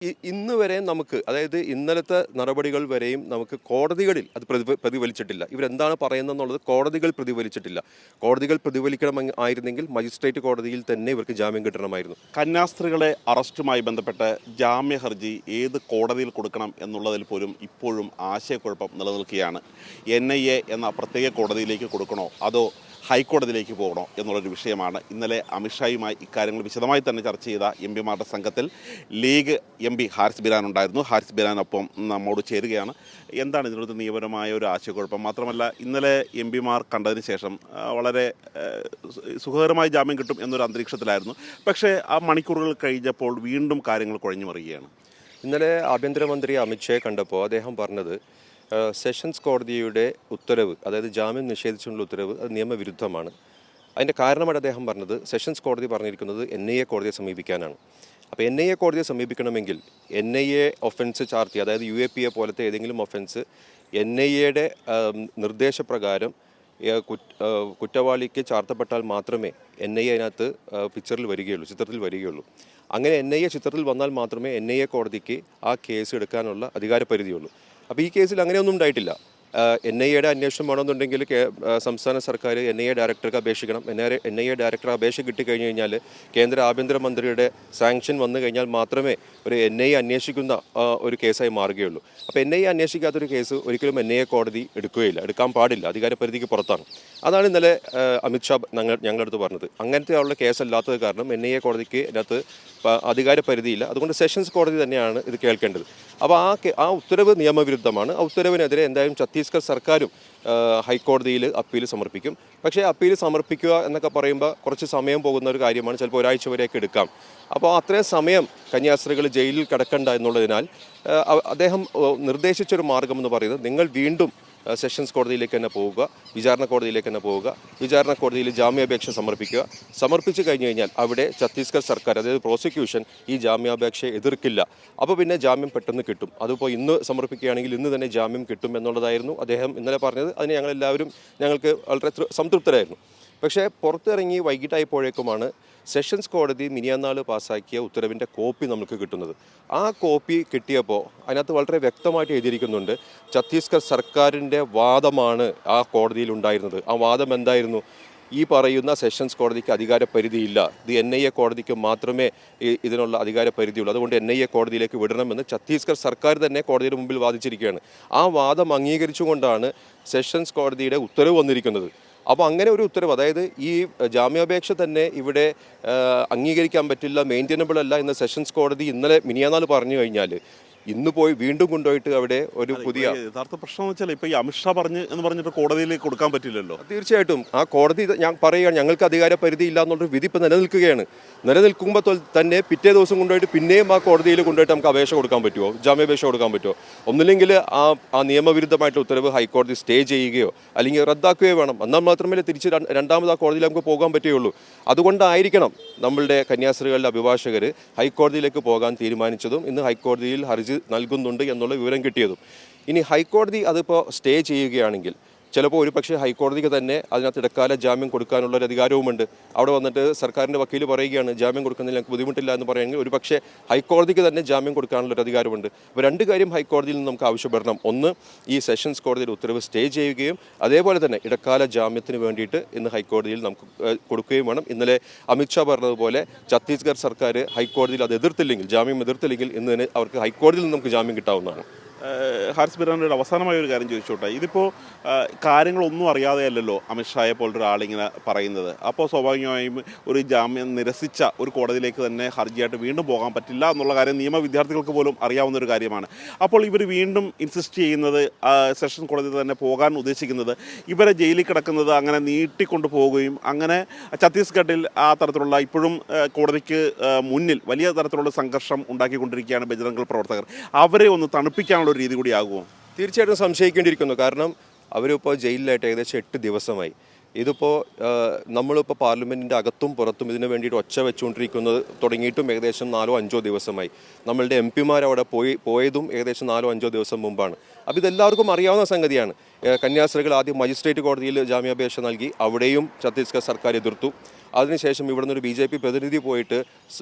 ഇന്ന് വരെ നമുക്ക്, അതായത് ഇന്നലത്തെ നടപടികൾ വരെയും നമുക്ക് കോടതികളിൽ അത് പ്രതിഫലിച്ചിട്ടില്ല. ഇവരെന്താണ് പറയുന്നതെന്നുള്ളത് കോടതികൾ പ്രതിഫലിച്ചിട്ടില്ല. കോടതികൾ പ്രതിഫലിക്കണമായിരുന്നെങ്കിൽ മജിസ്ട്രേറ്റ് കോടതിയിൽ തന്നെ ഇവർക്ക് ജാമ്യം കിട്ടണമായിരുന്നു. കന്യാസ്ത്രീകളെ അറസ്റ്റുമായി ബന്ധപ്പെട്ട് ജാമ്യ ഹർജി ഏത് കോടതിയിൽ കൊടുക്കണം എന്നുള്ളതിൽ പോലും ഇപ്പോഴും ആശയക്കുഴപ്പം നിലനിൽക്കുകയാണ്. NIA എന്ന പ്രത്യേക കോടതിയിലേക്ക് കൊടുക്കണോ അതോ ഹൈക്കോടതിയിലേക്ക് പോകണോ എന്നുള്ളൊരു വിഷയമാണ്. ഇന്നലെ അമിത്ഷായുമായി ഇക്കാര്യങ്ങൾ വിശദമായി തന്നെ ചർച്ച ചെയ്ത MP മാരുടെ സംഘത്തിൽ ലീഗ് MP ഹാരിസ് ബിരാൻ ഉണ്ടായിരുന്നു. ഹാരിസ് ബിരാനൊപ്പം നമ്മോട് ചേരുകയാണ്. എന്താണ് ഇതിനകത്ത് നിയമപരമായ ഒരു ആശയക്കുഴപ്പം? മാത്രമല്ല, ഇന്നലെ MP മാർ കണ്ടതിന് ശേഷം വളരെ സുഖകരമായി ജാമ്യം കിട്ടും എന്നൊരു അന്തരീക്ഷത്തിലായിരുന്നു. പക്ഷേ ആ മണിക്കൂറുകൾ കഴിഞ്ഞപ്പോൾ വീണ്ടും കാര്യങ്ങൾ കുഴഞ്ഞു മറിയുകയാണ്. ഇന്നലെ ആഭ്യന്തരമന്ത്രി അമിത്ഷായെ കണ്ടപ്പോൾ അദ്ദേഹം പറഞ്ഞത് സെഷൻസ് കോടതിയുടെ ഉത്തരവ്, അതായത് ജാമ്യം നിഷേധിച്ചുള്ള ഉത്തരവ്, അത് നിയമവിരുദ്ധമാണ്. അതിൻ്റെ കാരണമായിട്ട് അദ്ദേഹം പറഞ്ഞത് സെഷൻസ് കോടതി പറഞ്ഞിരിക്കുന്നത് NIA കോടതിയെ സമീപിക്കാനാണ്. അപ്പോൾ NIA കോടതിയെ സമീപിക്കണമെങ്കിൽ NIA ഒഫൻസ് ചാർത്തി, അതായത് UAPA പോലത്തെ ഏതെങ്കിലും ഒഫൻസ് NIA-യുടെ നിർദ്ദേശപ്രകാരം കുറ്റവാളിക്ക് ചാർത്തപ്പെട്ടാൽ മാത്രമേ NIA അതിനകത്ത് ചിത്രത്തിൽ വരികയുള്ളൂ. അങ്ങനെ NIA ചിത്രത്തിൽ വന്നാൽ മാത്രമേ NIA കോടതിക്ക് ആ കേസ് എടുക്കാനുള്ള അധികാരപരിധിയുള്ളൂ. അപ്പോൾ ഈ കേസിൽ അങ്ങനെയൊന്നും ഉണ്ടായിട്ടില്ല. NIA-യുടെ അന്വേഷണം വേണമെന്നുണ്ടെങ്കിൽ സംസ്ഥാന സർക്കാർ NIA ഡയറക്ടർക്ക് അപേക്ഷിക്കണം. NIA ഡയറക്ടർ അപേക്ഷ കിട്ടിക്കഴിഞ്ഞ് കഴിഞ്ഞാൽ കേന്ദ്ര ആഭ്യന്തരമന്ത്രിയുടെ സാങ്ഷൻ വന്നു കഴിഞ്ഞാൽ മാത്രമേ ഒരു NIA അന്വേഷിക്കുന്ന ഒരു കേസായി മാറുകയുള്ളൂ. അപ്പോൾ NIA അന്വേഷിക്കാത്തൊരു കേസ് ഒരിക്കലും NIA കോടതി എടുക്കാൻ പാടില്ല, അധികാരപരിധിക്ക് പുറത്താണ്. അതാണ് ഇന്നലെ അമിത്ഷാ ഞങ്ങളുടെ അടുത്ത് പറഞ്ഞത്. അങ്ങനത്തെ ഉള്ള കേസല്ലാത്തത് കാരണം NIA കോടതിക്ക് ഇതിനകത്ത് അധികാരപരിധിയില്ല. അതുകൊണ്ട് സെഷൻസ് കോടതി തന്നെയാണ് ഇത് കേൾക്കേണ്ടത്. അപ്പോൾ ആ ഉത്തരവ് നിയമവിരുദ്ധമാണ്. ആ ഉത്തരവിനെതിരെ എന്തായാലും ഛത്തീസ്ഗഡ് സർക്കാരും ഹൈക്കോടതിയിൽ അപ്പീൽ സമർപ്പിക്കും. പക്ഷേ അപ്പീൽ സമർപ്പിക്കുക എന്നൊക്കെ പറയുമ്പോൾ കുറച്ച് സമയം പോകുന്ന ഒരു കാര്യമാണ്. ചിലപ്പോൾ ഒരാഴ്ച വരെയൊക്കെ എടുക്കാം. അപ്പോൾ അത്രയും സമയം കന്യാസ്ത്രീകൾ ജയിലിൽ കിടക്കണ്ട എന്നുള്ളതിനാൽ അദ്ദേഹം നിർദ്ദേശിച്ചൊരു മാർഗം എന്ന് പറയുന്നത് നിങ്ങൾ വീണ്ടും സെഷൻസ് കോടതിയിലേക്ക് തന്നെ പോവുക, വിചാരണ കോടതിയിലേക്ക് തന്നെ പോവുക, വിചാരണ കോടതിയിൽ ജാമ്യാപേക്ഷ സമർപ്പിച്ചു കഴിഞ്ഞു കഴിഞ്ഞാൽ അവിടെ ഛത്തീസ്ഗഡ് സർക്കാർ, അതായത് പ്രോസിക്യൂഷൻ, ഈ ജാമ്യാപേക്ഷയെ എതിർക്കില്ല. അപ്പോൾ പിന്നെ ജാമ്യം പെട്ടെന്ന് കിട്ടും. അതിപ്പോൾ ഇന്ന് സമർപ്പിക്കുകയാണെങ്കിൽ ഇന്ന് തന്നെ ജാമ്യം കിട്ടും എന്നുള്ളതായിരുന്നു അദ്ദേഹം ഇന്നലെ പറഞ്ഞത്. അതിന് ഞങ്ങൾക്ക് വളരെ സംതൃപ്തരായിരുന്നു. പക്ഷേ പുറത്തിറങ്ങി വൈകിട്ടായപ്പോഴേക്കുമാണ് സെഷൻസ് കോടതി മിനിയാന്നാൾ പാസ്സാക്കിയ ഉത്തരവിൻ്റെ കോപ്പി നമുക്ക് കിട്ടുന്നത്. ആ കോപ്പി കിട്ടിയപ്പോൾ അതിനകത്ത് വളരെ വ്യക്തമായിട്ട് എഴുതിയിരിക്കുന്നുണ്ട്, ഛത്തീസ്ഗഡ് സർക്കാരിൻ്റെ വാദമാണ് ആ കോടതിയിൽ ഉണ്ടായിരുന്നത്. ആ വാദം എന്തായിരുന്നു? ഈ പറയുന്ന സെഷൻസ് കോടതിക്ക് അധികാരപരിധിയില്ല, ഇത് NIA കോടതിക്ക് മാത്രമേ ഇതിനുള്ള അധികാരപരിധിയുള്ളൂ, അതുകൊണ്ട് NIA കോടതിയിലേക്ക് വിടണമെന്ന് ഛത്തീസ്ഗഡ് സർക്കാർ തന്നെ കോടതിയുടെ മുമ്പിൽ വാദിച്ചിരിക്കുകയാണ്. ആ വാദം അംഗീകരിച്ചുകൊണ്ടാണ് സെഷൻസ് കോടതിയുടെ ഉത്തരവ് വന്നിരിക്കുന്നത്. അപ്പോൾ അങ്ങനെ ഒരു ഉത്തരവ്, അതായത് ഈ ജാമ്യാപേക്ഷ തന്നെ ഇവിടെ അംഗീകരിക്കാൻ പറ്റില്ല, മെയിൻറ്റനബിൾ അല്ല എന്ന് സെഷൻസ് കോടതി ഇന്നലെ മിനിയാന്നാൾ പറഞ്ഞു കഴിഞ്ഞാൽ ഇന്ന് പോയി വീണ്ടും കൊണ്ടുപോയിട്ട് അവിടെ ഒരു പുതിയ യഥാർത്ഥ പ്രശ്നം എന്ന് വെച്ചാൽ ഇപ്പോൾ ഈ അമിത്ഷാ എന്ന് പറഞ്ഞിട്ട് കോടതിയിലേക്ക് കൊടുക്കാൻ പറ്റില്ലല്ലോ. തീർച്ചയായിട്ടും ആ കോടതി ഞാൻ പറയുകയാണ്, ഞങ്ങൾക്ക് അധികാരപരിധി ഇല്ല എന്നുള്ളൊരു വിധി ഇപ്പോൾ നിലനിൽക്കുമ്പോൾ തന്നെ പിറ്റേ ദിവസം കൊണ്ടുപോയിട്ട് പിന്നെയും ആ കോടതിയിൽ കൊണ്ടുപോയിട്ട് നമുക്ക് അപേക്ഷ കൊടുക്കാൻ പറ്റുമോ, ജാമ്യാപേക്ഷ കൊടുക്കാൻ പറ്റുമോ? ഒന്നില്ലെങ്കിൽ ആ നിയമവിരുദ്ധമായിട്ടുള്ള ഉത്തരവ് ഹൈക്കോടതി സ്റ്റേ ചെയ്യുകയോ അല്ലെങ്കിൽ റദ്ദാക്കുകയോ വേണം. എന്നാൽ മാത്രമേ തിരിച്ച് രണ്ടാമത് ആ കോടതിയിൽ നമുക്ക് പോകാൻ പറ്റുകയുള്ളൂ. അതുകൊണ്ടായിരിക്കണം നമ്മളുടെ കന്യാസ്ത്രീകളുടെ അഭിഭാഷകർ ഹൈക്കോടതിയിലേക്ക് പോകാൻ തീരുമാനിച്ചതും ഇന്ന് ഹൈക്കോടതിയിൽ ഹർജി നൽകുന്നുണ്ട് എന്നുള്ള വിവരം കിട്ടിയതും. ഇനി ഹൈക്കോടതി അതിപ്പോൾ സ്റ്റേ ചെയ്യുകയാണെങ്കിൽ ചിലപ്പോൾ ഒരുപക്ഷെ ഹൈക്കോടതിക്ക് തന്നെ അതിനകത്ത് ഇടക്കാല ജാമ്യം കൊടുക്കാനുള്ളൊരു അധികാരവുമുണ്ട്. അവിടെ വന്നിട്ട് സർക്കാരിൻ്റെ വക്കീൽ പറയുകയാണ് ജാമ്യം കൊടുക്കുന്നതിൽ ഞങ്ങൾക്ക് ബുദ്ധിമുട്ടില്ല എന്ന് പറയുകയാണെങ്കിൽ ഒരുപക്ഷെ ഹൈക്കോടതിക്ക് തന്നെ ജാമ്യം കൊടുക്കാനുള്ളൊരു അധികാരമുണ്ട്. അപ്പോൾ രണ്ട് കാര്യം ഹൈക്കോടതിയിൽ നിന്ന് നമുക്ക് ആവശ്യപ്പെടണം. ഒന്ന്, ഈ സെഷൻസ് കോടതിയുടെ ഉത്തരവ് സ്റ്റേ ചെയ്യുകയും അതേപോലെ തന്നെ ഇടക്കാല ജാമ്യത്തിന് വേണ്ടിയിട്ട് ഇന്ന് ഹൈക്കോടതിയിൽ നമുക്ക് കൊടുക്കുകയും വേണം. ഇന്നലെ അമിത്ഷാ പറഞ്ഞതുപോലെ ഛത്തീസ്ഗഡ് സർക്കാർ ഹൈക്കോടതിയിൽ അത് ജാമ്യം എതിർത്തില്ലെങ്കിൽ ഇന്ന് തന്നെ അവർക്ക് ഹൈക്കോടതിയിൽ നിന്ന് നമുക്ക് ജാമ്യം കിട്ടാവുന്നതാണ്. ഹാരിസ് ബിരാനോട് അവസാനമായ ഒരു കാര്യം ചോദിച്ചോട്ടെ. ഇതിപ്പോൾ കാര്യങ്ങളൊന്നും അറിയാതെയല്ലല്ലോ അമിത്ഷായെ പോലൊരു ആളിങ്ങനെ പറയുന്നത്. അപ്പോൾ സ്വാഭാവികമായും ഒരു ജാമ്യം നിരസിച്ച ഒരു കോടതിയിലേക്ക് തന്നെ ഹർജിയായിട്ട് വീണ്ടും പോകാൻ പറ്റില്ല എന്നുള്ള കാര്യം നിയമ വിദ്യാർത്ഥികൾക്ക് പോലും അറിയാവുന്ന ഒരു കാര്യമാണ്. അപ്പോൾ ഇവർ വീണ്ടും ഇൻസിസ്റ്റ് ചെയ്യുന്നത്, സെഷൻ കോടതിയിൽ തന്നെ പോകാൻ ഉദ്ദേശിക്കുന്നത്, ഇവരെ ജയിലിൽ കിടക്കുന്നത് അങ്ങനെ നീട്ടിക്കൊണ്ടു പോവുകയും അങ്ങനെ ഛത്തീസ്ഗഡിൽ ആ തരത്തിലുള്ള ഇപ്പോഴും കോടതിക്ക് മുന്നിൽ വലിയ തരത്തിലുള്ള സംഘർഷം ഉണ്ടാക്കിക്കൊണ്ടിരിക്കുകയാണ് ബജറംഗ് പ്രവർത്തകർ. അവരെ ഒന്ന് തണുപ്പിക്കാനുള്ള ഒരു രീതി കൂടി ആകുമോ? തീർച്ചയായിട്ടും സംശയിക്കേണ്ടിയിരിക്കുന്നു. കാരണം അവരിപ്പോൾ ജയിലിലായിട്ട് ഏകദേശം 8 ദിവസമായി. ഇതിപ്പോൾ നമ്മളിപ്പോൾ പാർലമെൻറ്റിൻ്റെ അകത്തും പുറത്തും ഇതിനു വേണ്ടിയിട്ട് ഒച്ച വെച്ചുകൊണ്ടിരിക്കുന്നത് തുടങ്ങിയിട്ടും ഏകദേശം 4-5 ദിവസമായി. നമ്മളുടെ MP-മാർ അവിടെ പോയതും ഏകദേശം 4-5 ദിവസം മുമ്പാണ്. അപ്പോൾ ഇതെല്ലാവർക്കും അറിയാവുന്ന സംഗതിയാണ്. കന്യാസ്ത്രീകൾ ആദ്യം മജിസ്ട്രേറ്റ് കോടതിയിൽ ജാമ്യാപേക്ഷ നൽകി, അവിടെയും ഛത്തീസ്ഗഡ് സർക്കാർ എതിർത്തു. അതിനുശേഷം ഇവിടെ നിന്നൊരു BJP പ്രതിനിധി പോയിട്ട്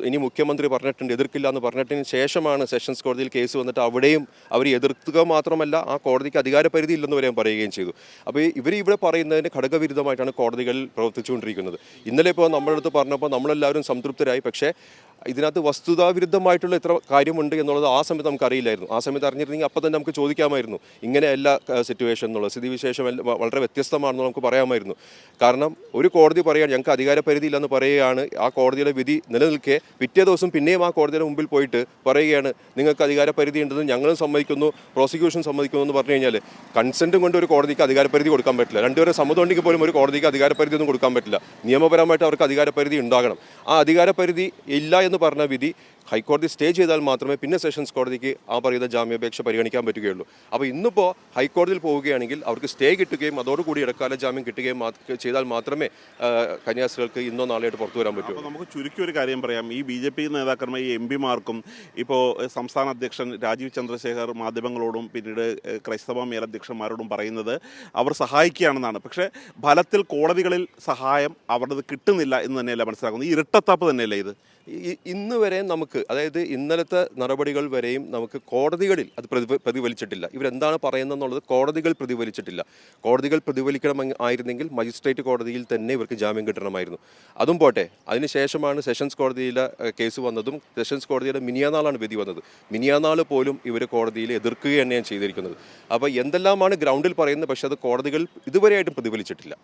ഇനി മുഖ്യമന്ത്രി പറഞ്ഞിട്ടുണ്ട് എതിർക്കില്ല എന്ന് പറഞ്ഞിട്ടതിന് ശേഷമാണ് സെഷൻസ് കോടതിയിൽ കേസ് വന്നിട്ട് അവിടെയും അവർ എതിർക്കുക മാത്രമല്ല ആ കോടതിക്ക് അധികാരപരിധി ഇല്ലെന്ന് വരെ പറയുകയും ചെയ്തു. അപ്പോൾ ഇവർ ഇവിടെ പറയുന്നതിന് ഘടകവിരുദ്ധമായിട്ടാണ് കോടതികൾ പ്രവർത്തിച്ചുകൊണ്ടിരിക്കുന്നത്. ഇന്നലെ ഇപ്പോൾ നമ്മുടെ അടുത്ത് പറഞ്ഞപ്പോൾ നമ്മളെല്ലാവരും സംതൃപ്തരായി. പക്ഷേ ഇതിനകത്ത് വസ്തുതാവിരുദ്ധമായിട്ടുള്ള ഇത്ര കാര്യമുണ്ട് എന്നുള്ളത് ആ സമയത്ത് നമുക്ക് അറിയില്ലായിരുന്നു. ആ സമയത്ത് അറിഞ്ഞിരുന്നെങ്കിൽ അപ്പം തന്നെ നമുക്ക് ചോദിക്കാമായിരുന്നു ഇങ്ങനെയല്ല സിറ്റുവേഷൻ എന്നുള്ളത്, സ്ഥിതിവിശേഷം വളരെ വ്യത്യസ്തമാണെന്ന് നമുക്ക് പറയാമായിരുന്നു. കാരണം ഒരു കോടതി പറയുകയാണ് ഞങ്ങൾക്ക് അധികാരപരിധി ഇല്ലെന്ന് പറയുകയാണ്, ആ കോടതിയുടെ വിധി നിലനിൽക്കെ പിറ്റേ ദിവസം പിന്നെയും ആ കോടതിയുടെ മുമ്പിൽ പോയിട്ട് പറയുകയാണ് നിങ്ങൾക്ക് അധികാരപരിധി ഉണ്ടെന്ന് ഞങ്ങളും സമ്മതിക്കുന്നു, പ്രോസിക്യൂഷൻ സമ്മതിക്കുന്നു എന്ന് പറഞ്ഞു കഴിഞ്ഞാൽ കൺസെൻറ്റും കൊണ്ട് ഒരു കോടതിക്ക് അധികാരപരിധി കൊടുക്കാൻ പറ്റില്ല. രണ്ടുപേരെ സമ്മതമുണ്ടെങ്കിൽ പോലും ഒരു കോടതിക്ക് അധികാരപരിധി ഒന്നും കൊടുക്കാൻ പറ്റില്ല. നിയമപരമായിട്ട് അവർക്ക് അധികാരപരിധി ഉണ്ടാകണം. ആ അധികാരപരിധി ഇല്ല എന്ന് പറഞ്ഞ വിധി ഹൈക്കോടതി സ്റ്റേ ചെയ്താൽ മാത്രമേ പിന്നെ സെഷൻസ് കോടതിക്ക് ആ പറയുന്ന ജാമ്യാപേക്ഷ പരിഗണിക്കാൻ പറ്റുകയുള്ളൂ. അപ്പോൾ ഇന്നിപ്പോൾ ഹൈക്കോടതിയിൽ പോവുകയാണെങ്കിൽ അവർക്ക് സ്റ്റേ കിട്ടുകയും അതോടുകൂടി ഇടക്കാല ജാമ്യം കിട്ടുകയും ചെയ്താൽ മാത്രമേ കന്യാസ്ത്രീകൾക്ക് ഇന്നോ നാളെയായിട്ട് പുറത്തു വരാൻ പറ്റൂ. അപ്പോൾ നമുക്ക് ചുരുക്കി ഒരു കാര്യം പറയാം. ഈ BJP നേതാക്കന്മാർ ഈ MP-മാർക്കും ഇപ്പോൾ സംസ്ഥാന അധ്യക്ഷൻ രാജീവ് ചന്ദ്രശേഖർ മാധ്യമങ്ങളോടും പിന്നീട് ക്രൈസ്തവ മേലധ്യക്ഷന്മാരോടും പറയുന്നത് അവർ സഹായിക്കുകയാണെന്നാണ്. പക്ഷേ ഫലത്തിൽ കോടതികളിൽ സഹായം അവരുടേത് കിട്ടുന്നില്ല എന്ന് തന്നെയല്ല മനസ്സിലാക്കുന്നത്. ഈ ഇരട്ടത്താപ്പ് തന്നെയല്ലേ ഇത്? ഇന്ന് വരെ നമുക്ക്, അതായത് ഇന്നലത്തെ നടപടികൾ വരെയും നമുക്ക് കോടതികളിൽ അത് പ്രതിഫലിച്ചിട്ടില്ല. ഇവരെന്താണ് പറയുന്നതെന്നുള്ളത് കോടതികൾ പ്രതിഫലിച്ചിട്ടില്ല. കോടതികൾ പ്രതിഫലിക്കണമായിരുന്നെങ്കിൽ മജിസ്ട്രേറ്റ് കോടതിയിൽ തന്നെ ഇവർക്ക് ജാമ്യം കിട്ടണമായിരുന്നു. അതും പോട്ടെ, അതിനുശേഷമാണ് സെഷൻസ് കോടതിയിലെ കേസ് വന്നതും സെഷൻസ് കോടതിയുടെ മിനിയാനാളാണ് വിധി വന്നത്. മിനിയാനാൾ പോലും ഇവർ കോടതിയിൽ എതിർക്കുക തന്നെയാണ് ചെയ്തിരിക്കുന്നത്. അപ്പോൾ എന്തെല്ലാമാണ് ഗ്രൗണ്ടിൽ പറയുന്നത്, പക്ഷേ അത് കോടതികൾ ഇതുവരെയായിട്ടും പ്രതിഫലിച്ചിട്ടില്ല.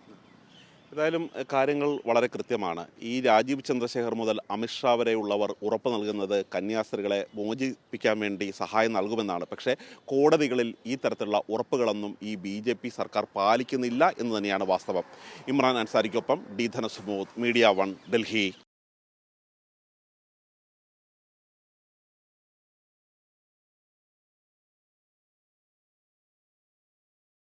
ഏതായാലും കാര്യങ്ങൾ വളരെ കൃത്യമാണ്. ഈ രാജീവ് ചന്ദ്രശേഖർ മുതൽ അമിത്ഷാ വരെയുള്ളവർ ഉറപ്പ് നൽകുന്നത് കന്യാസ്ത്രീകളെ മോചിപ്പിക്കാൻ വേണ്ടി സഹായം നൽകുമെന്നാണ്. പക്ഷേ കോടതികളിൽ ഈ തരത്തിലുള്ള ഉറപ്പുകളൊന്നും ഈ BJP സർക്കാർ പാലിക്കുന്നില്ല എന്ന് തന്നെയാണ് വാസ്തവം. ഇമ്രാൻ അൻസാരിക്കൊപ്പം D. ധനസുമോദ്, മീഡിയ 1, ഡൽഹി.